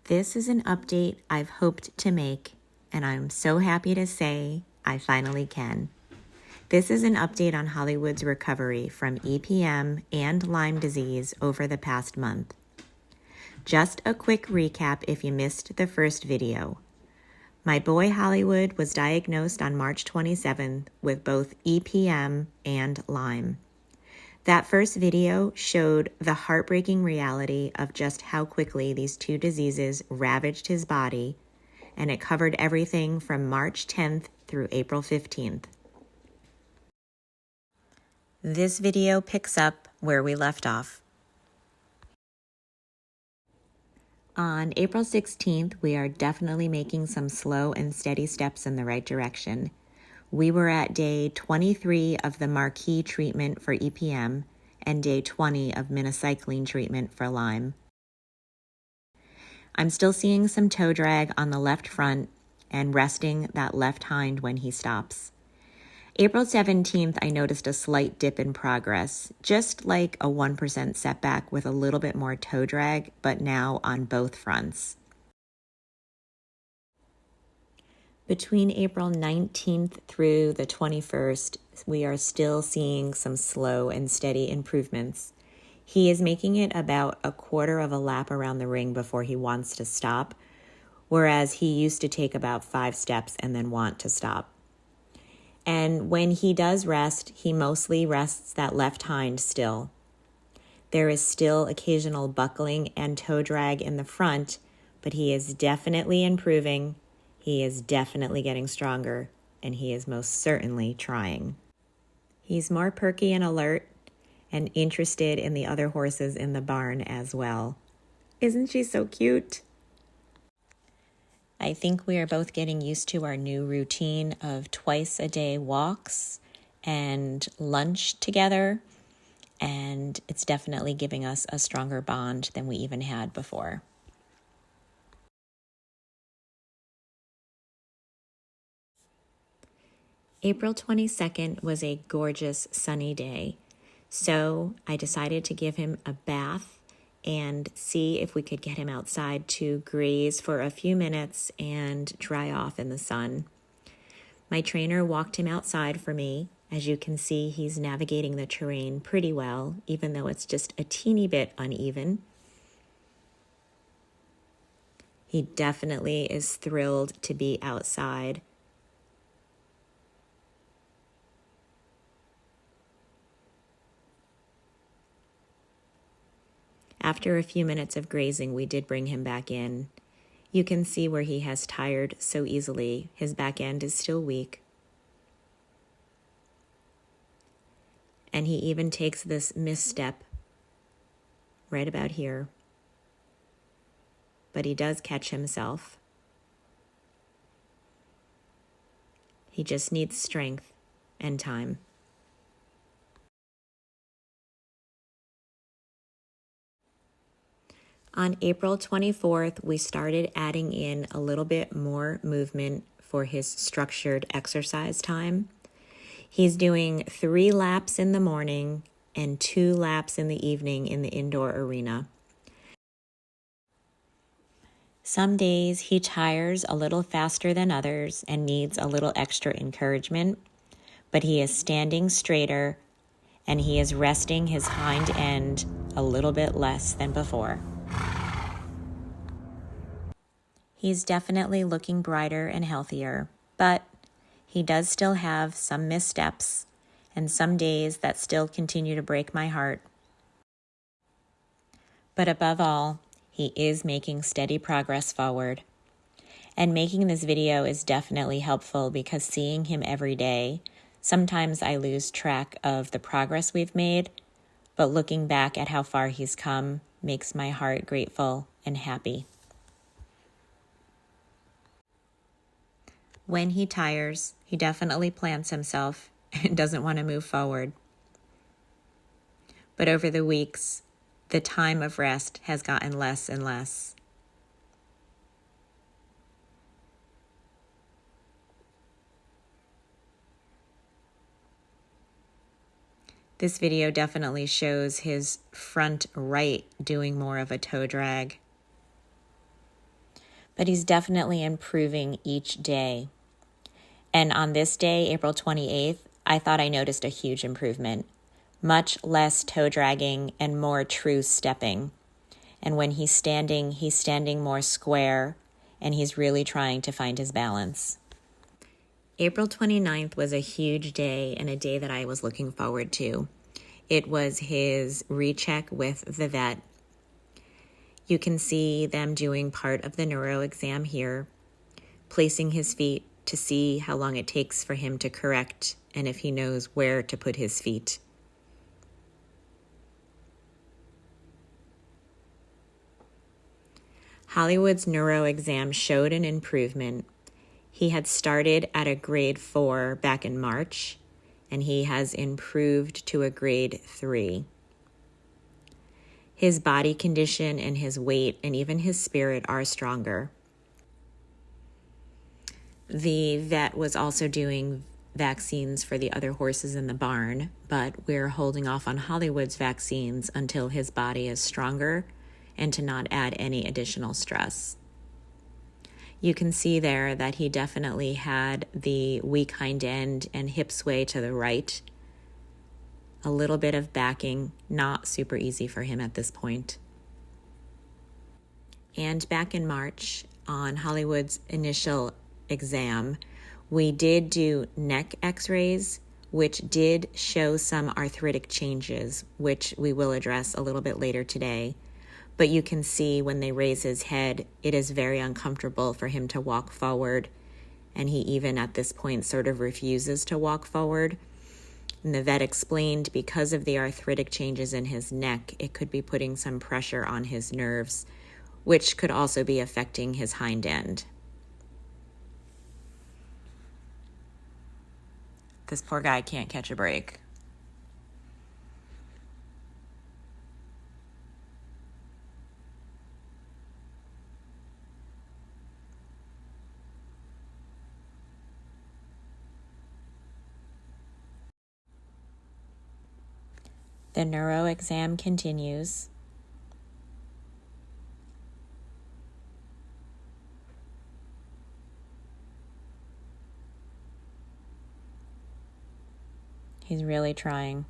This is an update I've hoped to make, and I'm so happy to say I finally can. This is an update on Hollywood's recovery from EPM and Lyme disease over the past month. Just a quick recap if you missed the first video. My boy Hollywood was diagnosed on March 27th with both EPM and Lyme. That first video showed the heartbreaking reality of just how quickly these two diseases ravaged his body, and it covered everything from March 10th through April 15th. This video picks up where we left off. On April 16th, we are definitely making some slow and steady steps in the right direction. We were at day 23 of the marquee treatment for EPM and day 20 of minocycline treatment for Lyme. I'm still seeing some toe drag on the left front and resting that left hind when he stops. April 17th, I noticed a slight dip in progress, just like a 1% setback with a little bit more toe drag, but now on both fronts. Between April 19th through the 21st, we are still seeing some slow and steady improvements. He is making it about a quarter of a lap around the ring before he wants to stop, whereas he used to take about 5 steps and then want to stop. And when he does rest, he mostly rests that left hind still. There is still occasional buckling and toe drag in the front, but he is definitely improving. He is definitely getting stronger, and he is most certainly trying. He's more perky and alert and interested in the other horses in the barn as well. Isn't she so cute? I think we are both getting used to our new routine of twice-a-day walks and lunch together, and it's definitely giving us a stronger bond than we even had before. April 22nd was a gorgeous sunny day, so I decided to give him a bath and see if we could get him outside to graze for a few minutes and dry off in the sun. My trainer walked him outside for me. As you can see, he's navigating the terrain pretty well, even though it's just a teeny bit uneven. He definitely is thrilled to be outside. After a few minutes of grazing, we did bring him back in. You can see where he has tired so easily. His back end is still weak. And he even takes this misstep right about here. But he does catch himself. He just needs strength and time. On April 24th, we started adding in a little bit more movement for his structured exercise time. He's doing 3 laps in the morning and 2 laps in the evening in the indoor arena. Some days he tires a little faster than others and needs a little extra encouragement, but he is standing straighter and he is resting his hind end a little bit less than before. He's definitely looking brighter and healthier, but he does still have some missteps and some days that still continue to break my heart. But above all, he is making steady progress forward. And making this video is definitely helpful because seeing him every day, sometimes I lose track of the progress we've made, but looking back at how far he's come makes my heart grateful and happy. When he tires, he definitely plants himself and doesn't want to move forward. But over the weeks, the time of rest has gotten less and less. This video definitely shows his front right doing more of a toe drag. but he's definitely improving each day. And on this day, April 28th, I thought I noticed a huge improvement. Much less toe dragging and more true stepping. And when he's standing more square, and he's really trying to find his balance. April 29th was a huge day and a day that I was looking forward to. It was his recheck with the vet. You can see them doing part of the neuro exam here, placing his feet to see how long it takes for him to correct and if he knows where to put his feet. Hollywood's neuro exam showed an improvement. He had started at a grade 4 back in March, and he has improved to a grade 3. His body condition and his weight and even his spirit are stronger. The vet was also doing vaccines for the other horses in the barn, but we're holding off on Hollywood's vaccines until his body is stronger and to not add any additional stress. You can see there that he definitely had the weak hind end and hip sway to the right. A little bit of backing, not super easy for him at this point. And back in March, on Hollywood's initial exam, we did do neck x-rays, which did show some arthritic changes, which we will address a little bit later today. But you can see when they raise his head, it is very uncomfortable for him to walk forward. And he even at this point sort of refuses to walk forward. And the vet explained because of the arthritic changes in his neck, it could be putting some pressure on his nerves, which could also be affecting his hind end. This poor guy can't catch a break. The neuro exam continues. He's really trying.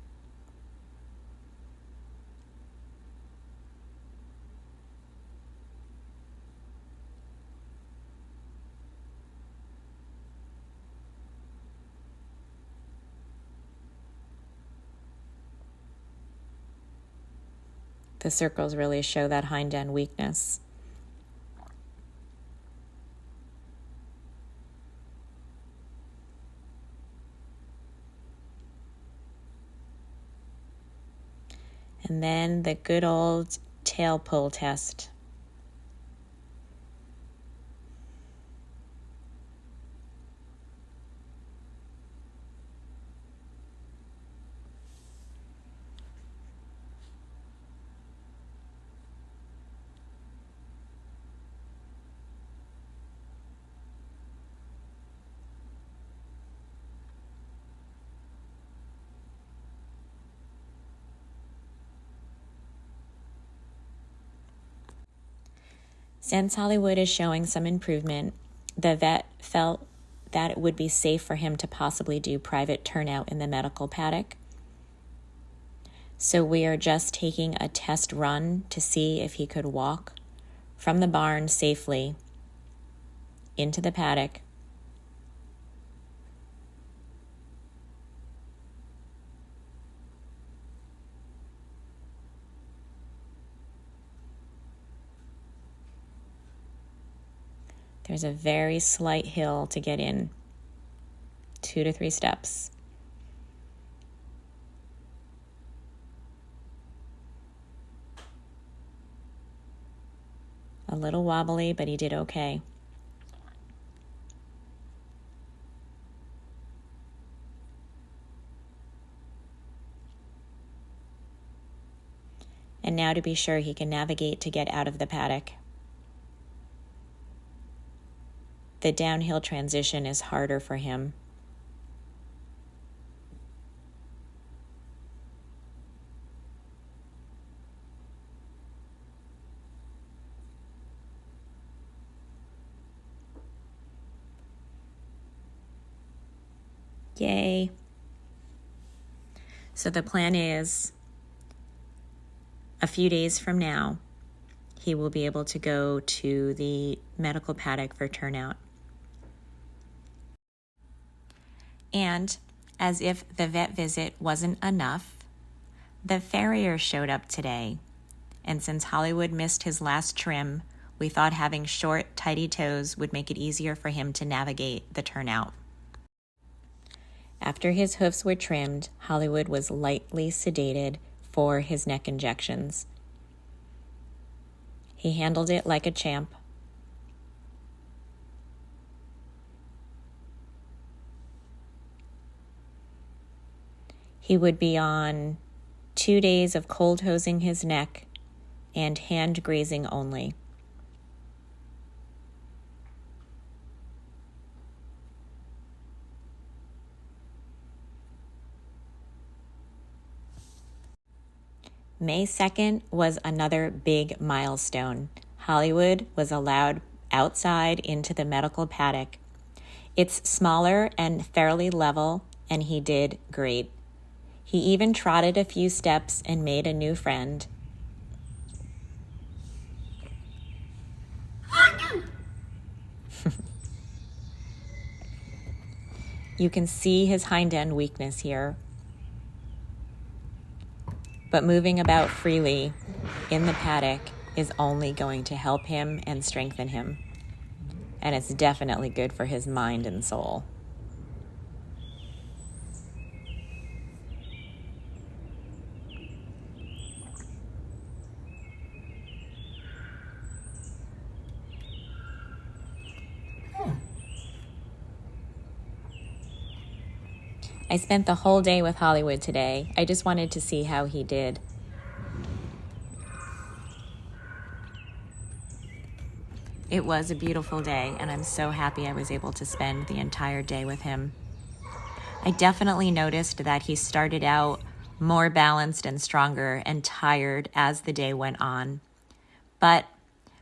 The circles really show that hind end weakness. And then the good old tail pull test. Since Hollywood is showing some improvement, the vet felt that it would be safe for him to possibly do private turnout in the medical paddock. So we are just taking a test run to see if he could walk from the barn safely into the paddock. There's a very slight hill to get in, 2 to 3 steps. A little wobbly, but he did okay. And now to be sure he can navigate to get out of the paddock. The downhill transition is harder for him. Yay. So the plan is a few days from now, he will be able to go to the medical paddock for turnout. And as if the vet visit wasn't enough, the farrier showed up today. And since Hollywood missed his last trim, we thought having short, tidy toes would make it easier for him to navigate the turnout. After his hoofs were trimmed, Hollywood was lightly sedated for his neck injections. He handled it like a champ. He would be on 2 days of cold hosing his neck and hand grazing only. May 2nd was another big milestone. Hollywood was allowed outside into the medical paddock. It's smaller and fairly level, and he did great. He even trotted a few steps and made a new friend. You can see his hind end weakness here. But moving about freely in the paddock is only going to help him and strengthen him. And it's definitely good for his mind and soul. I spent the whole day with Hollywood today. I just wanted to see how he did. It was a beautiful day, and I'm so happy I was able to spend the entire day with him. I definitely noticed that he started out more balanced and stronger and tired as the day went on. But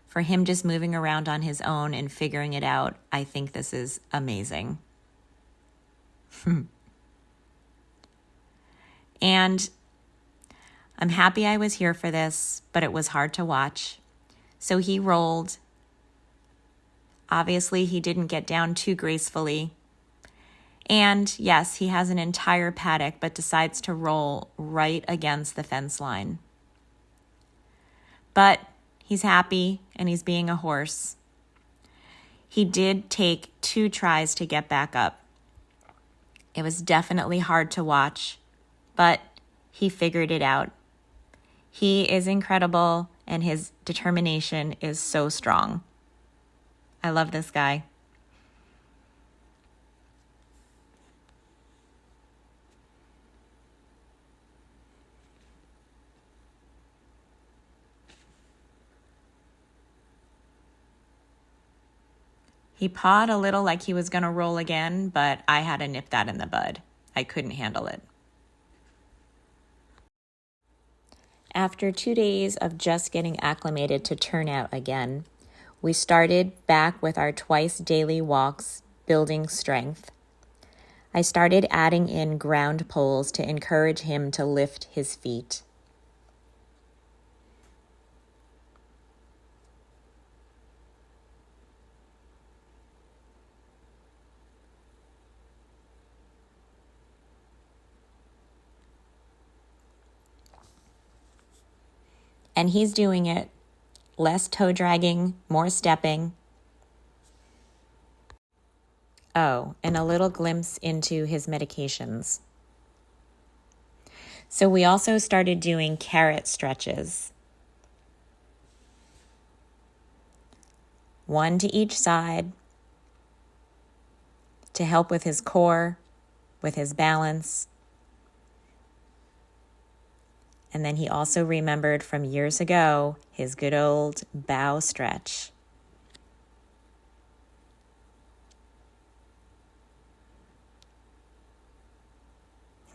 for him just moving around on his own and figuring it out, I think this is amazing. And I'm happy I was here for this, but it was hard to watch. So he rolled. Obviously, he didn't get down too gracefully. And yes, he has an entire paddock, but decides to roll right against the fence line. But he's happy, and he's being a horse. He did take 2 tries to get back up. It was definitely hard to watch, but he figured it out. He is incredible, and his determination is so strong. I love this guy. He pawed a little like he was going to roll again, but I had to nip that in the bud. I couldn't handle it. After 2 days of just getting acclimated to turnout again, we started back with our twice daily walks, building strength. I started adding in ground poles to encourage him to lift his feet. And he's doing it. Less toe dragging, more stepping. Oh, and a little glimpse into his medications. So we also started doing carrot stretches. 1 to each side to help with his core, with his balance. And then he also remembered from years ago his good old bow stretch.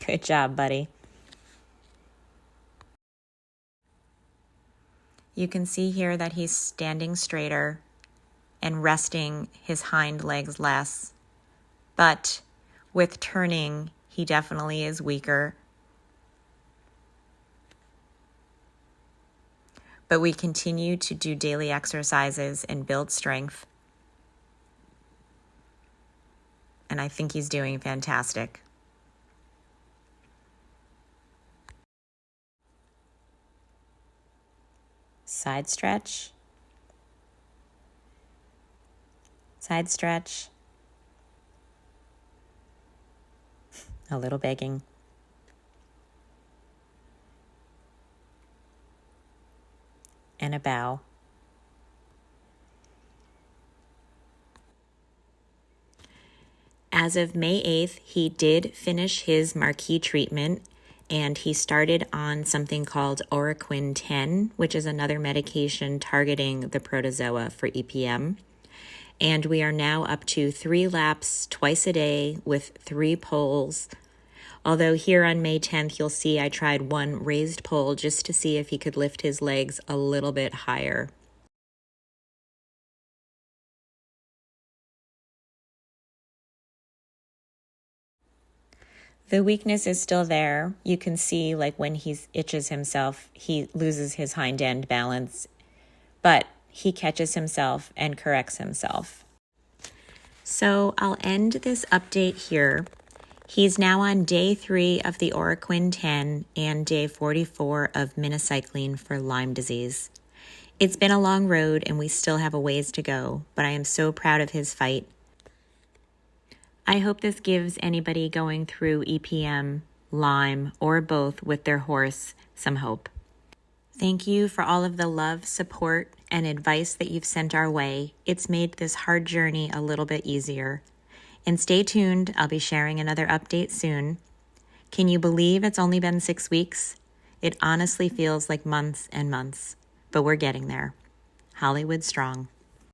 Good job, buddy. You can see here that he's standing straighter and resting his hind legs less. But With turning, he definitely is weaker. But we continue to do daily exercises and build strength. And I think he's doing fantastic. Side stretch. Side stretch. A little begging. And a bow. As of May 8th, he did finish his marquee treatment, and he started on something called Oroquin 10, which is another medication targeting the protozoa for EPM. And we are now up to 3 laps twice a day with 3 poles. Although here on May 10th, you'll see I tried one raised pole just to see if he could lift his legs a little bit higher. The weakness is still there. You can see like when he itches himself, he loses his hind end balance, but he catches himself and corrects himself. So I'll end this update here. He's now on day 3 of the Oroquin 10 and day 44 of minocycline for Lyme disease. It's been a long road and we still have a ways to go, but I am so proud of his fight. I hope this gives anybody going through EPM, Lyme, or both with their horse some hope. Thank you for all of the love, support, and advice that you've sent our way. It's made this hard journey a little bit easier. And stay tuned, I'll be sharing another update soon. Can you believe it's only been 6 weeks? It honestly feels like months and months, but we're getting there. Hollywood strong.